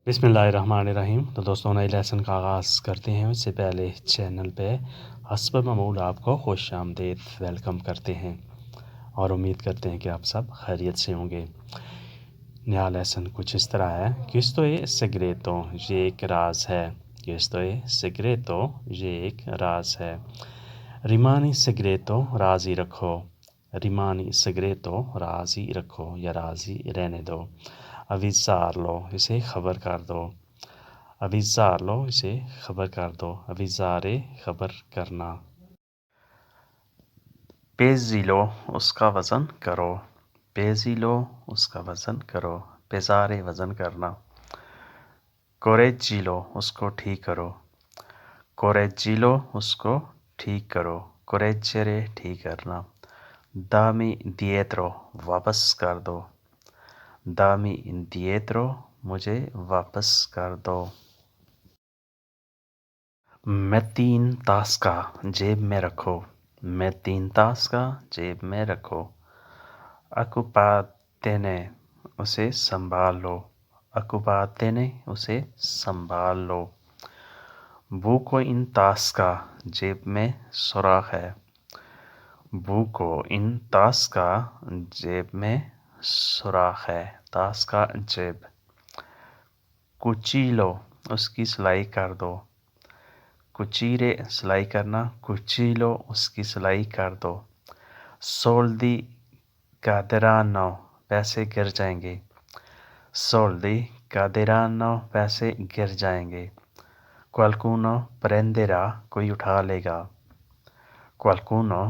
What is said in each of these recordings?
बिस्मिल्लाहिर्रहमानिर्रहीम। तो दोस्तों नए लेसन का आगाज़ करते हैं उससे पहले चैनल पे हस्ब मामूल आपको खुश आमदीद वेलकम करते हैं और उम्मीद करते हैं कि आप सब खैरियत से होंगे। नया लेसन कुछ इस तरह है कि सेग्रेतो ये एक राज है। कि सेग्रेतो ये एक राज है। रिमानी सेग्रेतो राज़ी रखो। रिमानी सेग्रेतो राज़ी रखो या राज़ी रहने दो। अविज़ार लो इसे खबर कर दो। अविज़ार लो इसे खबर कर दो। अविज़ारे खबर करना। पेज़ी लो उसका वज़न करो। पेज़ी लो उसका वज़न करो। पेज़ारे वज़न करना। कोरेजी लो उसको ठीक करो। कोरेजी लो उसको ठीक करो। कोरेजेरे ठीक करना। दामी दिएत्रो वापस कर दो। दामी दिएत्रो मुझे वापस कर दो। मैं 3 तास का जेब में रखो। मैं 3 तास का जेब में रखो। अकुपाते ने उसे संभाल लो। अकुपाते ने उसे संभाल लो। बू को इन तास का जेब में सुराख है। बू को इन तास का जेब में सुराख है। तास का जेब। कुचीलो उसकी सिलाई कर दो। कुचीरे सिलाई करना। कुचीलो उसकी सिलाई कर दो। सोल्दी कादेरानो पैसे गिर जाएंगे। सोल्दी कादेरानो पैसे गिर जाएंगे। क्वालकुनो प्रेंदेरा कोई उठा लेगा। क्वालकुनो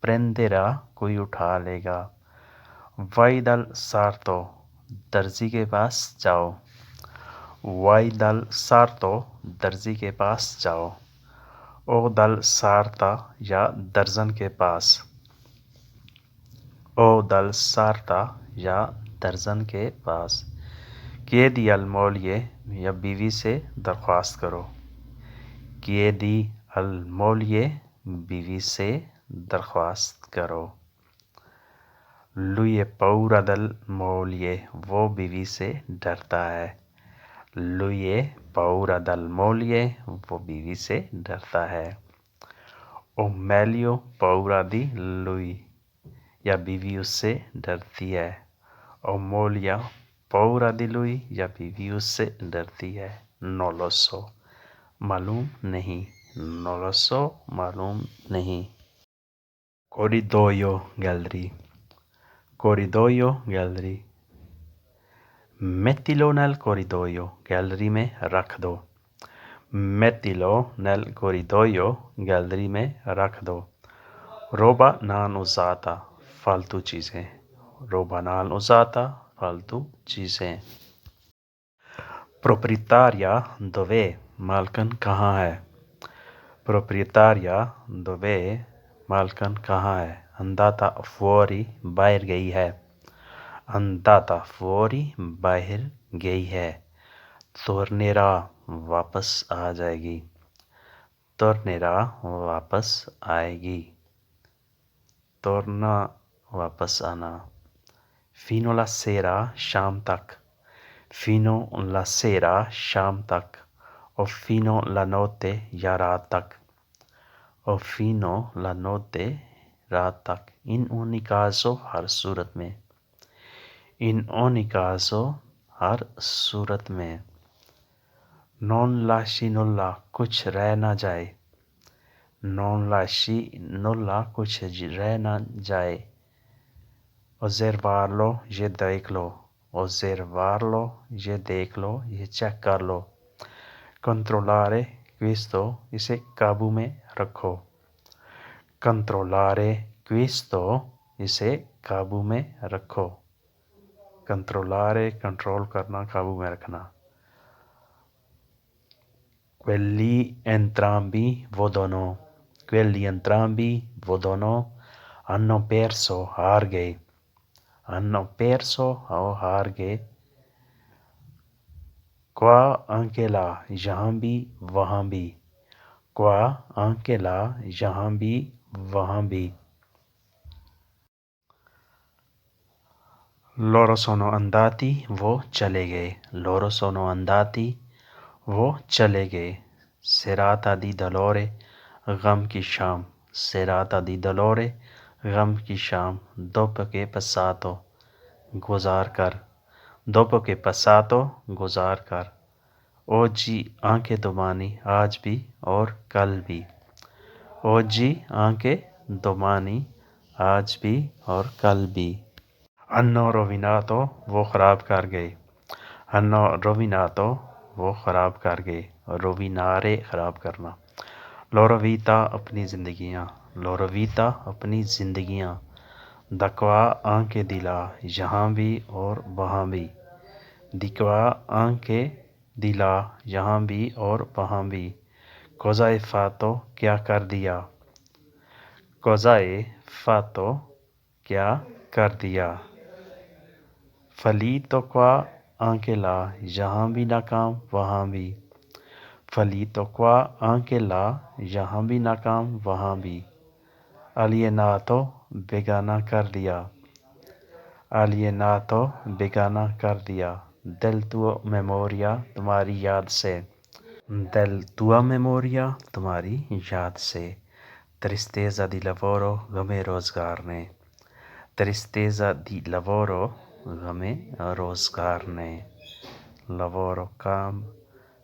प्रेंदेरा कोई उठा लेगा। वाइदल सार्तो दर्जी के पास जाओ। वाइदल सार्तो दर्जी के पास जाओ। ओ दल सारता या दर्जन के पास। ओ दल सारता या दर्जन के पास। किएदी अलमोलिए या बीवी से दरख्वास्त करो। किएदी अलमोलिए बीवी से दरख्वास्त करो। लुए पौरा दल मोलिए वो बीवी से डरता है। लुए पौरा दल मोलिए वो बीवी से डरता है। ओ मेलियो पौरा दी लुई या बीवी उससे डरती है। ओ मोलिया पौरा दी लुई या बीवी उससे डरती है। नोलोसो मालूम नहीं। नोलोसो मालूम नहीं। कोरिडोयो गैलरी। कोरिडोयो गैलरी। मेटिलो नल कोरिडोयो गैलरी में रख दो। मेटिलो नल कोरिडोयो गैलरी में रख दो। रोबा नान उजाता फालतू चीज़ें। रोबा नान उजाता फालतू चीज़ें। प्रोप्रिetaria dov'è मालकन कहाँ है। प्रोप्रिetaria dov'è मालकन कहाँ है। अंदाता fuori बाहर गई है। अंदाता fuori बाहर गई है। tornerà वापस आ जाएगी। tornerà वापस आएगी। torna वापस आना। fino la sera शाम तक। fino la sera शाम तक। o fino la notte या रात तक। o fino la notte रात तक। in ogni caso हर सूरत में। in ogni caso हर सूरत में। non lasci nulla कुछ रह ना जाए। non lasci nulla कुछ रह ना जाए। osservarlo ये देख लो। osservarlo ये देख लो ये चेक कर लो। controllare questo इसे काबू में रखो। controllare questo इसे काबू में रखो। controllare कंट्रोल करना काबू में रखना। quelli entrambi वो दोनों। quelli entrambi वो दोनों hanno perso हार गए। hanno perso और हार गए। qua anche là यहाँ भी वहाँ भी। qua anche là यहाँ भी वहाँ भी। Loro sono andati, وہ چلے گئے. Loro sono andati, وہ چلے گئے. Serata di dolore, غم کی شام. Serata di dolore, غم کی شام. Dopo che passato, گزار کر. Dopo che passato, گزار کر. Oggi anche domani, آج بھی اور کل بھی. Oggi anche domani, آج بھی اور کل بھی. Hanno rovinato, وہ خراب کر گئے. Hanno rovinato, وہ خراب کر گئے. Rovinare خراب کرنا. Loro vita, اپنی زندگیاں. Loro vita, اپنی زندگیاں. Da qua anche di là, یہاں بھی اور وہاں بھی. Di qua anche di là, یہاں بھی اور وہاں بھی. Cosa hai fatto, کیا کر دیا. Cosa hai fatto, کیا کر دیا. Fallito qua anche là, یہاں بھی ناکام وہاں بھی. Fallito qua anche là, یہاں بھی ناکام وہاں بھی. Alienato, بیگانہ کر دیا. Alienato, بیگانہ کر دیا. Del tuo memoria, تمہاری یاد سے. Del tua memoria, تمہاری یاد سے. Tristezza di lavoro, غم روزگار نے. Tristezza di lavoro, غم روزگار نے. Lavoro کام,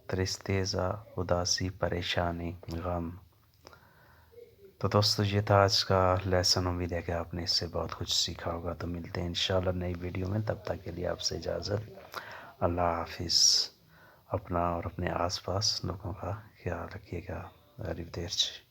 tristezza اداسی پریشانی غم. تو دوستو یہ تھا آج کا لیسن. امید ہے کہ آپ نے اس سے بہت کچھ سیکھا ہوگا. تو ملتے ہیں انشاءاللہ نئی ویڈیو میں. تب تک کے لیے آپ سے اجازت. اللہ حافظ. اپنا اور اپنے آس پاس لوگوں کا خیال رکھیے گا. arrivederci.